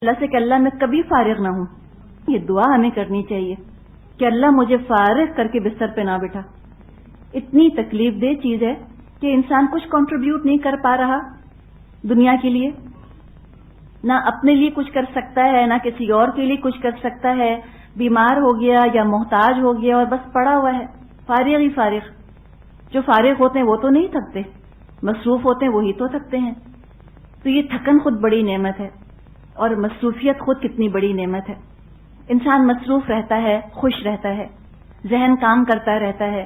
اللہ سے کہ اللہ میں کبھی فارغ نہ ہوں. یہ دعا ہمیں کرنی چاہیے کہ اللہ مجھے فارغ کر کے بستر پہ نہ بٹھا. اتنی تکلیف دہ چیز ہے کہ انسان کچھ کنٹریبیوٹ نہیں کر پا رہا دنیا کے لیے، نہ اپنے لیے کچھ کر سکتا ہے، نہ کسی اور کے لیے کچھ کر سکتا ہے. بیمار ہو گیا یا محتاج ہو گیا اور بس پڑا ہوا ہے، فارغ ہی فارغ. جو فارغ ہوتے ہیں وہ تو نہیں تھکتے، مصروف ہوتے ہیں وہی تو تھکتے ہیں. تو یہ تھکن خود بڑی نعمت ہے، اور مصروفیت خود کتنی بڑی نعمت ہے. انسان مصروف رہتا ہے، خوش رہتا ہے، ذہن کام کرتا رہتا ہے،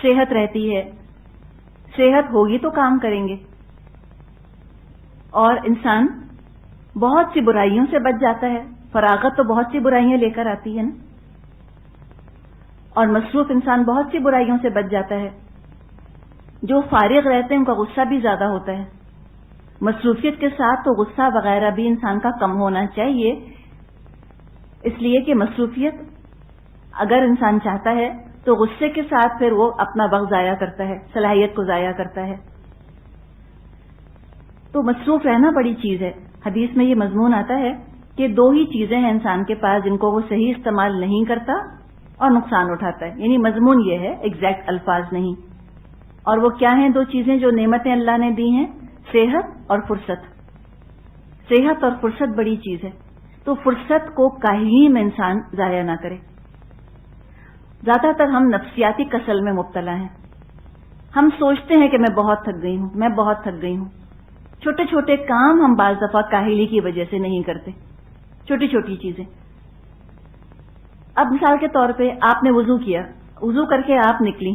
صحت رہتی ہے. صحت ہوگی تو کام کریں گے، اور انسان بہت سی برائیوں سے بچ جاتا ہے. فراغت تو بہت سی برائیاں لے کر آتی ہے نا، اور مصروف انسان بہت سی برائیوں سے بچ جاتا ہے. جو فارغ رہتے ہیں ان کا غصہ بھی زیادہ ہوتا ہے. مصروفیت کے ساتھ تو غصہ وغیرہ بھی انسان کا کم ہونا چاہیے، اس لیے کہ مصروفیت اگر انسان چاہتا ہے تو غصے کے ساتھ پھر وہ اپنا وقت ضائع کرتا ہے، صلاحیت کو ضائع کرتا ہے. تو مصروف رہنا بڑی چیز ہے. حدیث میں یہ مضمون آتا ہے کہ دو ہی چیزیں ہیں انسان کے پاس جن کو وہ صحیح استعمال نہیں کرتا اور نقصان اٹھاتا ہے. یعنی مضمون یہ ہے، ایگزیکٹ الفاظ نہیں. اور وہ کیا ہیں دو چیزیں جو نعمتیں اللہ نے دی ہیں؟ صحت اور فرصت. صحت اور فرصت بڑی چیز ہے. تو فرصت کو کاہلی میں انسان ضائع نہ کرے. زیادہ تر ہم نفسیاتی کسل میں مبتلا ہیں. ہم سوچتے ہیں کہ میں بہت تھک گئی ہوں، میں بہت تھک گئی ہوں. چھوٹے چھوٹے کام ہم بعض دفعہ کاہلی کی وجہ سے نہیں کرتے، چھوٹی چھوٹی چیزیں. اب مثال کے طور پہ آپ نے وضو کیا، وضو کر کے آپ نکلی،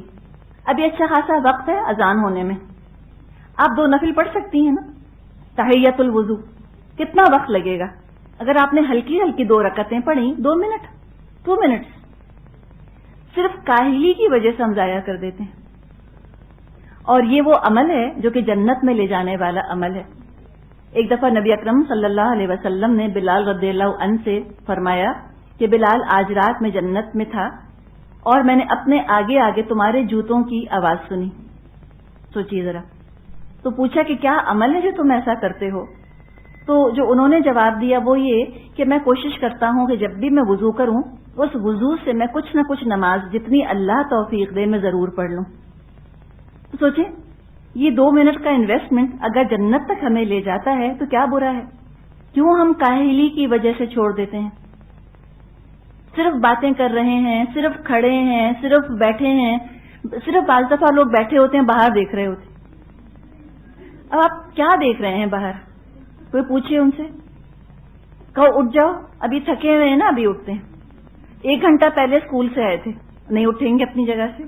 ابھی اچھا خاصا وقت ہے اذان ہونے میں. آپ 2 نفل پڑھ سکتی ہیں نا، تحیت الوضو. کتنا وقت لگے گا؟ اگر آپ نے ہلکی ہلکی 2 رکعتیں پڑھی، 2 منٹ، 2 منٹ. صرف کاہلی کی وجہ سے ہم ضائع کر دیتے ہیں. اور یہ وہ عمل ہے جو کہ جنت میں لے جانے والا عمل ہے. ایک دفعہ نبی اکرم صلی اللہ علیہ وسلم نے بلال رضی اللہ عنہ سے فرمایا کہ بلال آج رات میں جنت میں تھا اور میں نے اپنے آگے آگے تمہارے جوتوں کی آواز سنی. سوچیے ذرا. تو پوچھا کہ کیا عمل ہے جو تم ایسا کرتے ہو؟ تو جو انہوں نے جواب دیا وہ یہ کہ میں کوشش کرتا ہوں کہ جب بھی میں وضو کروں اس وضو سے میں کچھ نہ کچھ نماز جتنی اللہ توفیق دے میں ضرور پڑھ لوں. تو سوچیں یہ 2 منٹ کا انویسٹمنٹ اگر جنت تک ہمیں لے جاتا ہے تو کیا برا ہے؟ کیوں ہم کاہلی کی وجہ سے چھوڑ دیتے ہیں؟ صرف باتیں کر رہے ہیں، صرف کھڑے ہیں، صرف بیٹھے ہیں. صرف بعض دفعہ لوگ بیٹھے ہوتے ہیں، باہر دیکھ رہے ہوتے ہیں. اب آپ کیا دیکھ رہے ہیں باہر؟ کوئی پوچھے ان سے، کہو اٹھ جاؤ، ابھی تھکے ہوئے ہیں نا، ابھی اٹھتے ہیں. 1 گھنٹہ پہلے اسکول سے آئے تھے، نہیں اٹھیں گے اپنی جگہ سے.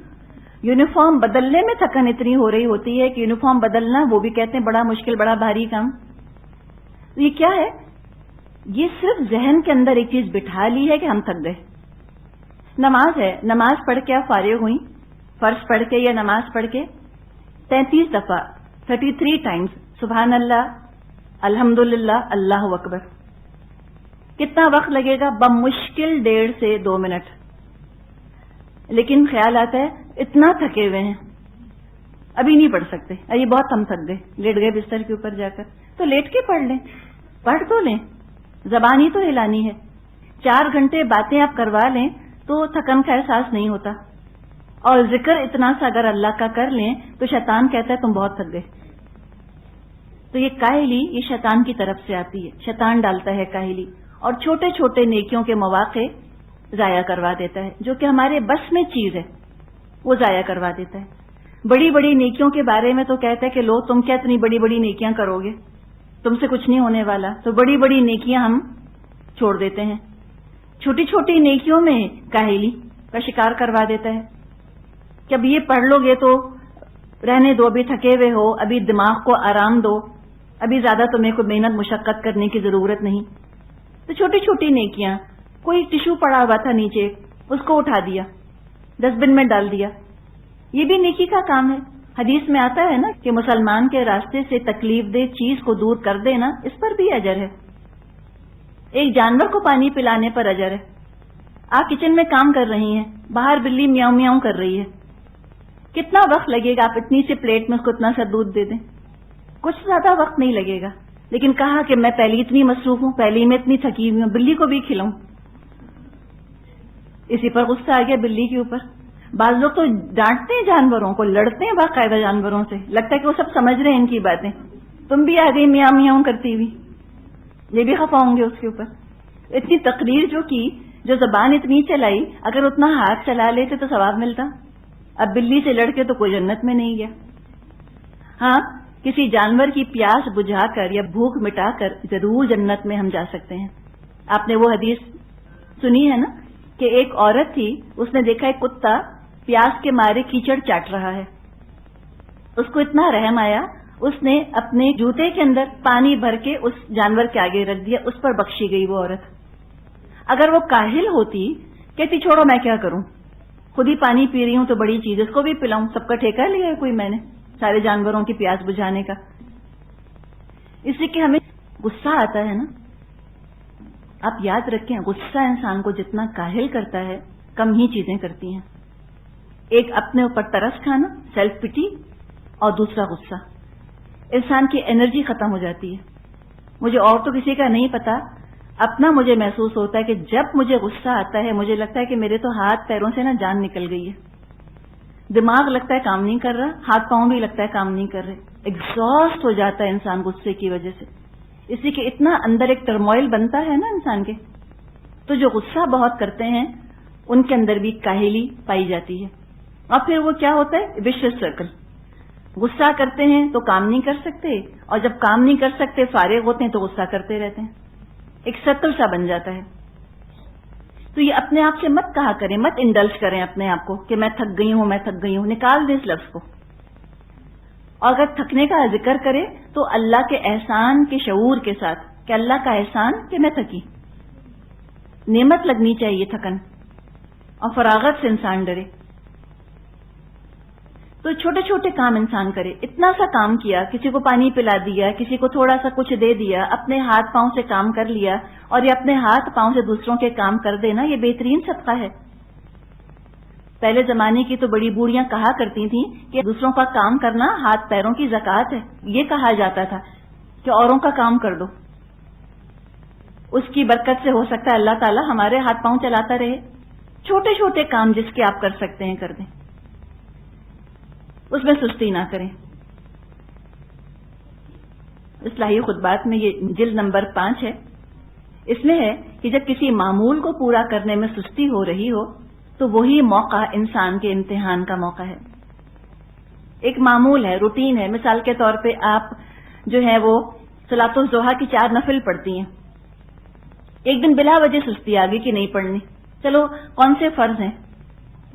یونیفارم بدلنے میں تھکن اتنی ہو رہی ہوتی ہے کہ یونیفارم بدلنا وہ بھی کہتے ہیں بڑا مشکل، بڑا بھاری کام. یہ کیا ہے؟ یہ صرف ذہن کے اندر ایک چیز بٹھا لی ہے کہ ہم تھک گئے. نماز ہے، نماز پڑھ کے آپ فارغ ہوئیں، فرض پڑھ کے یا نماز پڑھ کے 33 دفعہ 33 ٹائمز سبحان اللہ، الحمدللہ، اللہ اکبر. کتنا وقت لگے گا؟ بمشکل 1.5 سے 2 منٹ. لیکن خیال آتا ہے اتنا تھکے ہوئے ہیں ابھی نہیں پڑھ سکتے، یہ بہت ہم تھک گئے، لیٹ گئے بستر کے اوپر جا کر. تو لیٹ کے پڑھ لیں، پڑھ تو لیں، زبان ہی تو ہلانی ہے. 4 گھنٹے باتیں آپ کروا لیں تو تھکن کا احساس نہیں ہوتا. اور ذکر اتنا سا اگر اللہ کا کر لیں تو شیطان کہتا ہے تم بہت تھک گئے. تو یہ کاہلی یہ شیطان کی طرف سے آتی ہے، شیطان ڈالتا ہے کاہلی، اور چھوٹے چھوٹے نیکیوں کے مواقع ضائع کروا دیتا ہے. جو کہ ہمارے بس میں چیز ہے وہ ضائع کروا دیتا ہے. بڑی بڑی نیکیوں کے بارے میں تو کہتا ہے کہ لو تم کیا اتنی بڑی بڑی نیکیاں کرو گے، تم سے کچھ نہیں ہونے والا. تو بڑی بڑی نیکیاں ہم چھوڑ دیتے ہیں. چھوٹی چھوٹی نیکیوں میں کاہلی کا شکار کروا دیتا ہے کہ اب یہ پڑھ لو گے تو رہنے دو، ابھی تھکے ہوئے ہو، ابھی دماغ کو آرام دو، ابھی زیادہ تمہیں کوئی محنت مشقت کرنے کی ضرورت نہیں. تو چھوٹی چھوٹی نیکیاں، کوئی ٹشو پڑا ہوا تھا نیچے، اس کو اٹھا دیا، ڈسٹ بن میں ڈال دیا، یہ بھی نیکی کا کام ہے. حدیث میں آتا ہے نا کہ مسلمان کے راستے سے تکلیف دہ چیز کو دور کر دینا، اس پر بھی اجر ہے. ایک جانور کو پانی پلانے پر اجر ہے. آپ کچن میں کام کر رہی ہیں، باہر بلی میاؤں میاؤں کر رہی ہے، کتنا وقت لگے گا؟ آپ اتنی سی پلیٹ میں اس کو اتنا سا دودھ دے دیں، کچھ زیادہ وقت نہیں لگے گا. لیکن کہا کہ میں پہلی اتنی مصروف ہوں، پہلی میں اتنی تھکی ہوئی ہوں، بلی کو بھی کھلاؤں. اسی پر غصہ آ گیا بلی کے اوپر. بعض لوگ تو ڈانٹتے ہیں جانوروں کو، لڑتے ہیں باقاعدہ جانوروں سے، لگتا ہے کہ وہ سب سمجھ رہے ہیں ان کی باتیں. تم بھی آ گئی میاں میاں کرتی ہوئی، یہ بھی خفا ہوں گے اس کے اوپر. اتنی تقریر جو کی، جو زبان اتنی چلائی، اگر اتنا ہاتھ چلا لیتے تو ثواب ملتا. اب بلی سے لڑ کے تو کوئی جنت میں نہیں گیا. ہاں، کسی جانور کی پیاس بجھا کر یا بھوک مٹا کر ضرور جنت میں ہم جا سکتے ہیں. آپ نے وہ حدیث سنی ہے نا کہ ایک عورت تھی، اس نے دیکھا ایک کتا پیاس کے مارے کیچڑ چاٹ رہا ہے. اس کو اتنا رحم آیا، اس نے اپنے جوتے کے اندر پانی بھر کے اس جانور کے آگے رکھ دیا. اس پر بخشی گئی وہ عورت. اگر وہ کاہل ہوتی، کہتی چھوڑو میں کیا کروں، خود ہی پانی پی رہی ہوں تو بڑی چیز، اس کو بھی پلاؤں، سب کا ٹھیکہ لیا ہے کوئی میں نے سارے جانوروں کی پیاس بجھانے کا. اس لیے کہ ہمیں غصہ آتا ہے نا. آپ یاد رکھیں، غصہ انسان کو جتنا کاہل کرتا ہے کم ہی چیزیں کرتی ہیں. ایک اپنے اوپر ترس کھانا، سیلف پٹی، اور دوسرا غصہ. انسان کی انرجی ختم ہو جاتی ہے. مجھے اور تو کسی کا نہیں پتا، اپنا مجھے محسوس ہوتا ہے کہ جب مجھے غصہ آتا ہے مجھے لگتا ہے کہ میرے تو ہاتھ پیروں سے نا جان نکل گئی ہے. دماغ لگتا ہے کام نہیں کر رہا، ہاتھ پاؤں بھی لگتا ہے کام نہیں کر رہے. ایگزاسٹ ہو جاتا ہے انسان غصے کی وجہ سے. اسی کہ اتنا اندر ایک ٹرموائل بنتا ہے نا انسان کے. تو جو غصہ بہت کرتے ہیں ان کے اندر بھی کاہلی پائی جاتی ہے. اور پھر وہ کیا ہوتا ہے، وشیس سرکل. غصہ کرتے ہیں تو کام نہیں کر سکتے، اور جب کام نہیں کر سکتے فارغ ہوتے ہیں تو غصہ کرتے رہتے ہیں. ایک سرکل سا بن جاتا ہے. تو یہ اپنے آپ سے مت کہا کریں، مت انڈلج کریں اپنے آپ کو کہ میں تھک گئی ہوں، میں تھک گئی ہوں. نکال دیں اس لفظ کو. اور اگر تھکنے کا ذکر کرے تو اللہ کے احسان کے شعور کے ساتھ کہ اللہ کا احسان کہ میں تھکی. نعمت لگنی چاہیے تھکن، اور فراغت سے انسان ڈرے. تو چھوٹے چھوٹے کام انسان کرے. اتنا سا کام کیا، کسی کو پانی پلا دیا، کسی کو تھوڑا سا کچھ دے دیا، اپنے ہاتھ پاؤں سے کام کر لیا، اور یہ اپنے ہاتھ پاؤں سے دوسروں کے کام کر دینا، یہ بہترین صدقہ ہے. پہلے زمانے کی تو بڑی بوڑھیاں کہا کرتی تھیں کہ دوسروں کا کام کرنا ہاتھ پیروں کی زکوٰۃ ہے. یہ کہا جاتا تھا کہ اوروں کا کام کر دو، اس کی برکت سے ہو سکتا ہے اللہ تعالیٰ ہمارے ہاتھ پاؤں چلاتا رہے. چھوٹے چھوٹے کام جس کے آپ کر سکتے ہیں کر دیں، اس میں سستی نہ کریں. اصلاحی خطبات میں یہ جلد نمبر 5 ہے. اس میں ہے کہ جب کسی معمول کو پورا کرنے میں سستی ہو رہی ہو تو وہی موقع انسان کے امتحان کا موقع ہے. ایک معمول ہے، روٹین ہے. مثال کے طور پہ آپ جو ہے وہ صلاۃ الضحیٰ کی 4 نفل پڑھتی ہیں. ایک دن بلا وجہ سستی آ گئی کہ نہیں پڑھنی. چلو کون سے فرض ہیں،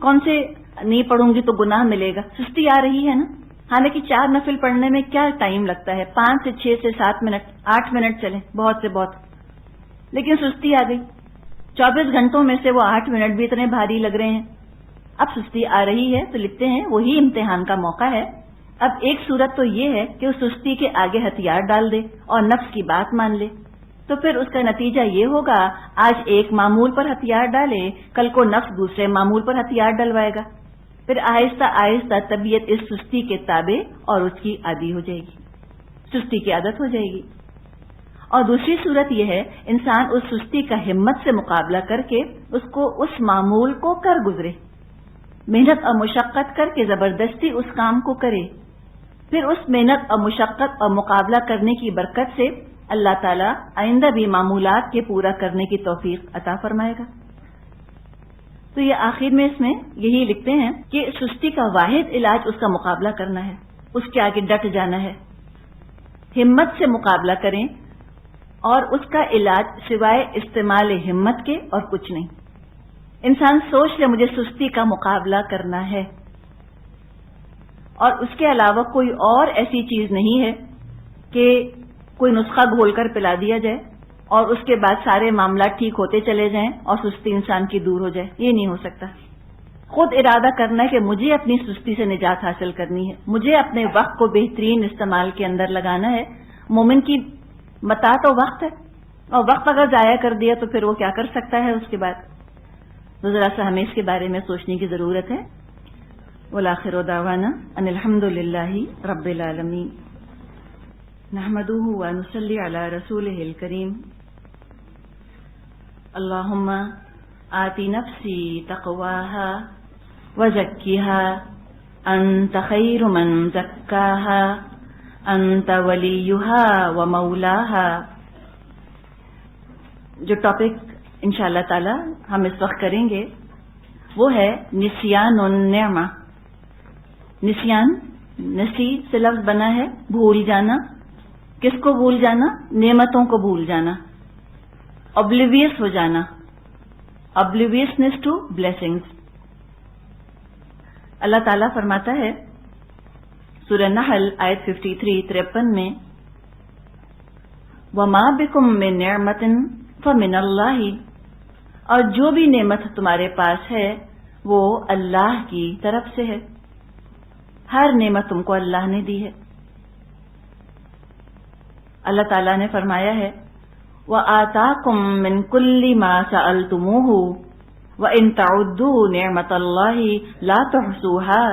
کون سے نہیں پڑھوں گی تو گناہ ملے گا، سستی آ رہی ہے نا. حالانکہ 4 نفل پڑھنے میں کیا ٹائم لگتا ہے، 5 سے 6 سے 7 منٹ، 8 منٹ چلیں بہت سے بہت. لیکن سستی آ گئی. 24 گھنٹوں میں سے وہ 8 منٹ بھی اتنے بھاری لگ رہے ہیں. اب سستی آ رہی ہے تو لکھتے ہیں وہی امتحان کا موقع ہے. اب ایک صورت تو یہ ہے کہ اس سستی کے آگے ہتھیار ڈال دے اور نفس کی بات مان لے. تو پھر اس کا نتیجہ یہ ہوگا، آج ایک معمول پر ہتھیار ڈالے، کل کو نفس دوسرے معمول پر ہتھیار ڈلوائے گا. پھر آہستہ آہستہ طبیعت اس سستی کے تابع اور اس کی عادی ہو جائے گی، سستی کی عادت ہو جائے گی. اور دوسری صورت یہ ہے انسان اس سستی کا ہمت سے مقابلہ کر کے اس کو اس معمول کو کر گزرے، محنت اور مشقت کر کے زبردستی اس کام کو کرے. پھر اس محنت اور مشقت اور مقابلہ کرنے کی برکت سے اللہ تعالیٰ آئندہ بھی معمولات کے پورا کرنے کی توفیق عطا فرمائے گا. تو یہ آخر میں اس میں یہی لکھتے ہیں کہ سستی کا واحد علاج اس کا مقابلہ کرنا ہے، اس کے آگے ڈٹ جانا ہے، ہمت سے مقابلہ کریں، اور اس کا علاج سوائے استعمال ہمت کے اور کچھ نہیں. انسان سوچ لے مجھے سستی کا مقابلہ کرنا ہے، اور اس کے علاوہ کوئی اور ایسی چیز نہیں ہے کہ کوئی نسخہ گھول کر پلا دیا جائے اور اس کے بعد سارے معاملات ٹھیک ہوتے چلے جائیں اور سستی انسان کی دور ہو جائے. یہ نہیں ہو سکتا. خود ارادہ کرنا ہے کہ مجھے اپنی سستی سے نجات حاصل کرنی ہے، مجھے اپنے وقت کو بہترین استعمال کے اندر لگانا ہے. مومن کی متاع تو وقت ہے، اور وقت اگر ضائع کر دیا تو پھر وہ کیا کر سکتا ہے اس کے بعد. تو ذرا سا ہمیں اس کے بارے میں سوچنے کی ضرورت ہے. والآخر دعوانا ان الحمد للہ رب العالمین. نحمدہ و نصلی علی رسولہ الکریم اللہم آتی نفسی تقواہا وزکیہا انت خیر من زکاہا انت ولیہا و مولاہا. جو ٹاپک انشاءاللہ تعالی ہم اس وقت کریں گے وہ ہے نسیان النعمہ. نسیان، نسی سے لفظ بنا ہے بھول جانا. کس کو بھول جانا؟ نعمتوں کو بھول جانا، اوبلیویس ہو جانا، اوبلیویسنس ٹو بلیسنگز. اللہ تعالیٰ فرماتا ہے سورہ نحل آیت 53 میں وَمَا بِكُم مِّن نِعْمَةٍ فَمِنَ اللَّهِ، اور جو بھی نعمت تمہارے پاس ہے وہ اللہ کی طرف سے ہے. ہر نعمت تم کو اللہ نے دی ہے. اللہ تعالیٰ نے فرمایا ہے وَآتَاكُم مِّن كُلِّ مَا سَأَلْتُمُوهُ وَإِن تَعُدُّوا نِعْمَةَ اللَّهِ لَا تُحْصُوهَا.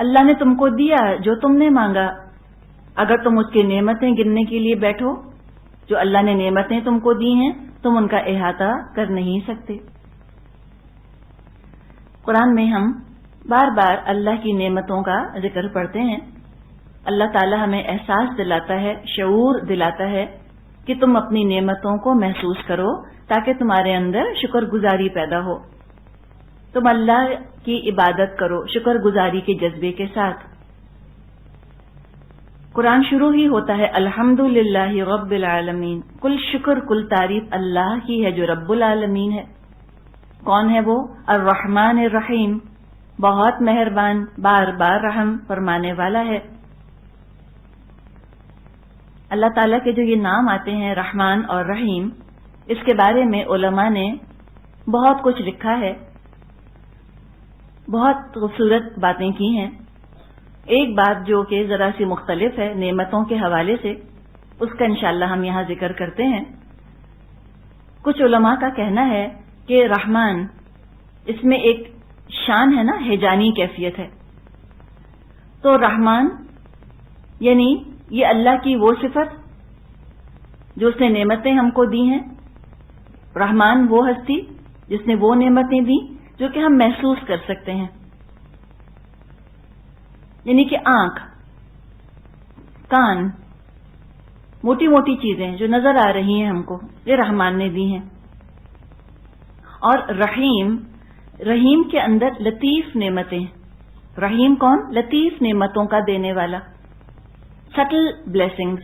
اللہ نے تم کو دیا جو تم نے مانگا. اگر تم اس کی نعمتیں گننے کے لیے بیٹھو، جو اللہ نے نعمتیں تم کو دی ہیں، تم ان کا احاطہ کر نہیں سکتے. قرآن میں ہم بار بار اللہ کی نعمتوں کا ذکر پڑھتے ہیں. اللہ تعالی ہمیں احساس دلاتا ہے، شعور دلاتا ہے کہ تم اپنی نعمتوں کو محسوس کرو تاکہ تمہارے اندر شکر گزاری پیدا ہو. تم اللہ کی عبادت کرو شکر گزاری کے جذبے کے ساتھ. قرآن شروع ہی ہوتا ہے الحمدللہ رب العالمین. کل شکر کل تعریف اللہ کی ہے جو رب العالمین ہے. کون ہے وہ؟ الرحمن الرحیم، بہت مہربان، بار بار رحم فرمانے والا ہے. اللہ تعالیٰ کے جو یہ نام آتے ہیں رحمان اور رحیم، اس کے بارے میں علماء نے بہت کچھ لکھا ہے، بہت خوبصورت باتیں کی ہیں. ایک بات جو کہ ذرا سی مختلف ہے نعمتوں کے حوالے سے، اس کا انشاءاللہ ہم یہاں ذکر کرتے ہیں. کچھ علماء کا کہنا ہے کہ رحمان، اس میں ایک شان ہے نا، ہیجانی کیفیت ہے. تو رحمان یعنی یہ اللہ کی وہ صفت جو اس نے نعمتیں ہم کو دی ہیں. رحمان وہ ہستی جس نے وہ نعمتیں دی جو کہ ہم محسوس کر سکتے ہیں، یعنی کہ آنکھ، کان، موٹی موٹی چیزیں جو نظر آ رہی ہیں ہم کو، یہ رحمان نے دی ہیں. اور رحیم، رحیم کے اندر لطیف نعمتیں. رحیم کون؟ لطیف نعمتوں کا دینے والا، سٹل بلیسنگز،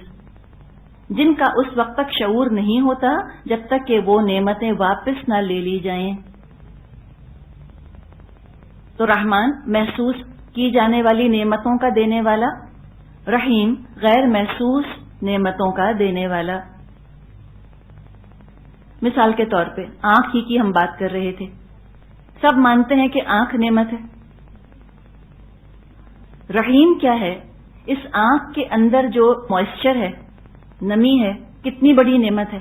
جن کا اس وقت تک شعور نہیں ہوتا جب تک کہ وہ نعمتیں واپس نہ لے لی جائیں. تو رحمان محسوس کی جانے والی نعمتوں کا دینے والا، رحیم غیر محسوس نعمتوں کا دینے والا. مثال کے طور پہ آنکھ ہی کی ہم بات کر رہے تھے. سب مانتے ہیں کہ آنکھ نعمت ہے. رحیم کیا ہے؟ اس آنکھ کے اندر جو موئسچر ہے، نمی ہے، کتنی بڑی نعمت ہے.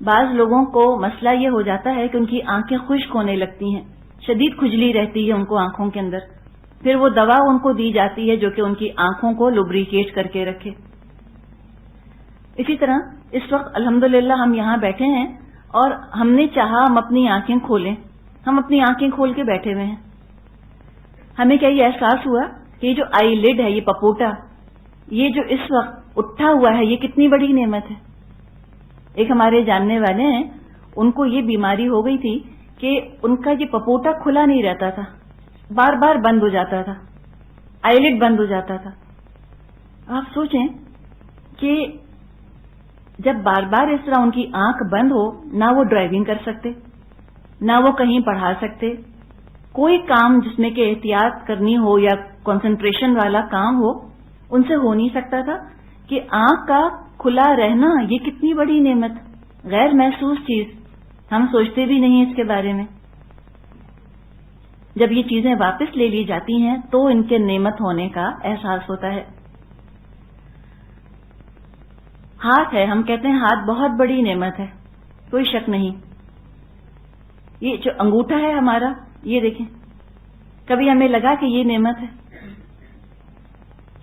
بعض لوگوں کو مسئلہ یہ ہو جاتا ہے کہ ان کی آنکھیں خشک ہونے لگتی ہیں، شدید کھجلی رہتی ہے ان کو آنکھوں کے اندر. پھر وہ دوا ان کو دی جاتی ہے جو کہ ان کی آنکھوں کو لبریکیٹ کر کے رکھے. اسی طرح اس وقت الحمدللہ ہم یہاں بیٹھے ہیں اور ہم نے چاہا ہم اپنی آنکھیں کھولیں. ہم اپنی آنکھیں کھول کے بیٹھے ہوئے ہیں. ہمیں کیا یہ احساس ہوا کہ یہ جو آئی لڈ ہے، یہ پپوٹا، یہ جو اس وقت اٹھا ہوا ہے، یہ کتنی بڑی نعمت ہے. ایک ہمارے جاننے والے ہیں، ان کو یہ بیماری ہو گئی تھی کہ ان کا یہ پپوٹا کھلا نہیں رہتا تھا، بار بار بند ہو جاتا تھا، آئی لڈ بند ہو جاتا تھا. آپ سوچیں کہ جب بار بار اس طرح ان کی آنکھ بند ہو، نہ وہ ڈرائیونگ کر سکتے، نہ وہ کہیں پڑھا سکتے، کوئی کام جس میں کہ احتیاط کرنی ہو یا کنسنٹریشن والا کام ہو ان سے ہو نہیں سکتا تھا. کہ آنکھ کا کھلا رہنا یہ کتنی بڑی نعمت، غیر محسوس چیز، ہم سوچتے بھی نہیں اس کے بارے میں. جب یہ چیزیں واپس لے لی جاتی ہیں تو ان کے نعمت ہونے کا احساس ہوتا ہے. ہاتھ ہے، ہم کہتے ہیں ہاتھ بہت بڑی نعمت ہے، کوئی شک نہیں. یہ جو انگوٹھا ہے ہمارا، یہ دیکھیں، کبھی ہمیں لگا کہ یہ نعمت ہے؟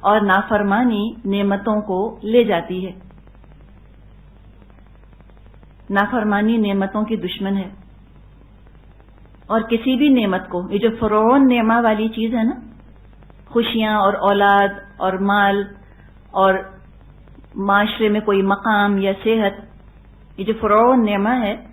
اور نافرمانی نعمتوں کو لے جاتی ہے. نافرمانی نعمتوں کی دشمن ہے. اور کسی بھی نعمت کو، یہ جو فرعون نعمہ والی چیز ہے نا، خوشیاں اور اولاد اور مال اور معاشرے میں کوئی مقام یا صحت، یہ جو فرعون نعمہ ہے،